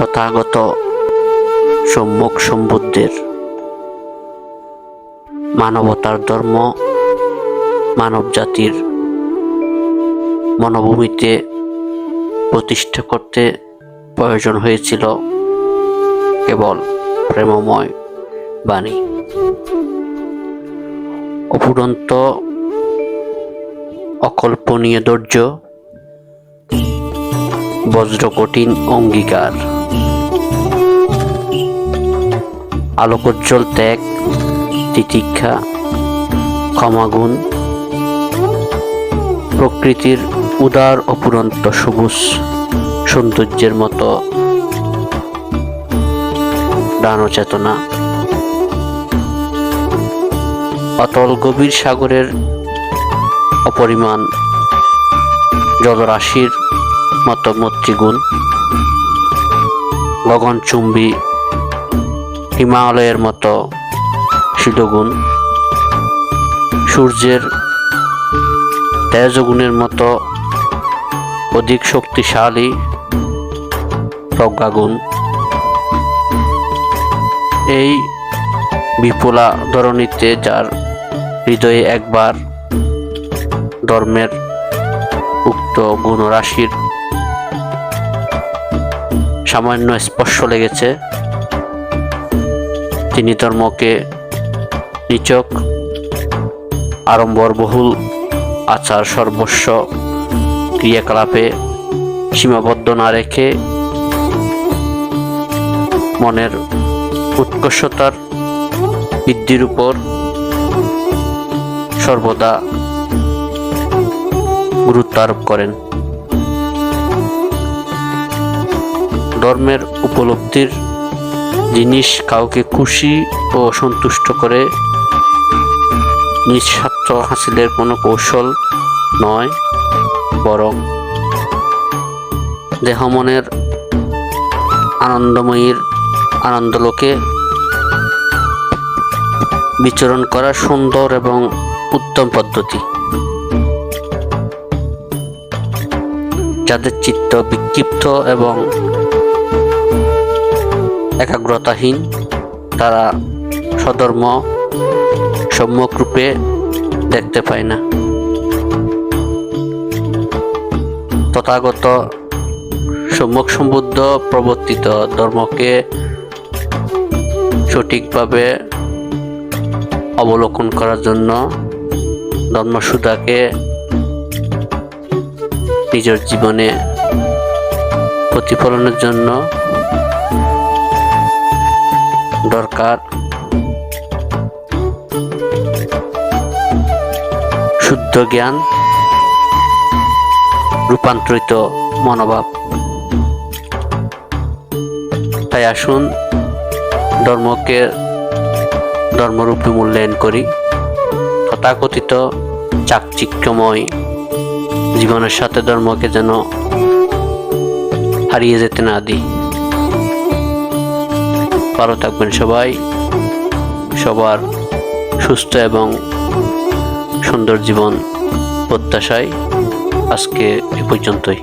তথাগত সম্যক সম্বুদ্ধের মানবতার ধর্ম মানব জাতির মনোভূমিতে প্রতিষ্ঠা করতে প্রয়োজন হয়েছিল কেবল প্রেমময় বাণী, অফুরন্ত অকল্পনীয় ধৈর্য, বজ্রকঠিন অঙ্গীকার, আলোকোজ্জ্বল ত্যাগ, তিতিক্ষা, ক্ষমাগুণ, প্রকৃতির উদার অফুরন্ত সবুজ সৌন্দর্যের মতো দান চেতনা, অতল গভীর সাগরের অপরিমাণ জলরাশির মতো মৈত্রীগুণ, গগনচুম্বী হিমালয়ের মতো শিলগুণ, সূর্যের তেজগুণের মতো অধিক শক্তিশালী প্রজ্ঞাগুণ, এই বিপুলা ধরণীতে যার হৃদয়ে একবার ধর্মের উক্ত গুণরাশির সামান্য স্পর্শ লেগেছে, তিনি ধর্মকে নিছক আড়ম্বরবহুল আচার সর্বস্ব ক্রিয়াকলাপে সীমাবদ্ধ না রেখে মনের উৎকর্ষতার বৃদ্ধির উপর সর্বদা গুরুত্ব আরোপ করেন। ধর্মের উপলব্ধির জিনিস কাউকে খুশি ও সন্তুষ্ট করে নিঃস্বার্থ হাসিলের কোনো কৌশল নয়, বরং দেহমনের আনন্দময়ীর আনন্দলোকে বিচরণ করা সুন্দর এবং উত্তম পদ্ধতি। যাদের চিত্ত বিক্ষিপ্ত এবং একাগ্রতাহীন, তারা স্বধর্ম সম্যক রূপে দেখতে পায় না। তথাগত সম্যক সম্বুদ্ধ প্রবর্তিত ধর্মকে সঠিকভাবে অবলোকন করার জন্য ধর্মসুধাকে নিজের জীবনে প্রতিফলনের জন্য দরকার শুদ্ধ জ্ঞান, রূপান্তরিত মনোভাব। তাই আসুন ধর্মকে ধর্মরূপে মূল্যায়ন করি, তথাকথিত চাকচিক্যময় জীবনের সাথে ধর্মকে যেন হারিয়ে যেতে না দিই। ভালো থাকবেন সবাই, সবার সুস্থ এবং সুন্দর জীবন প্রত্যাশায় আজকে এ পর্যন্তই।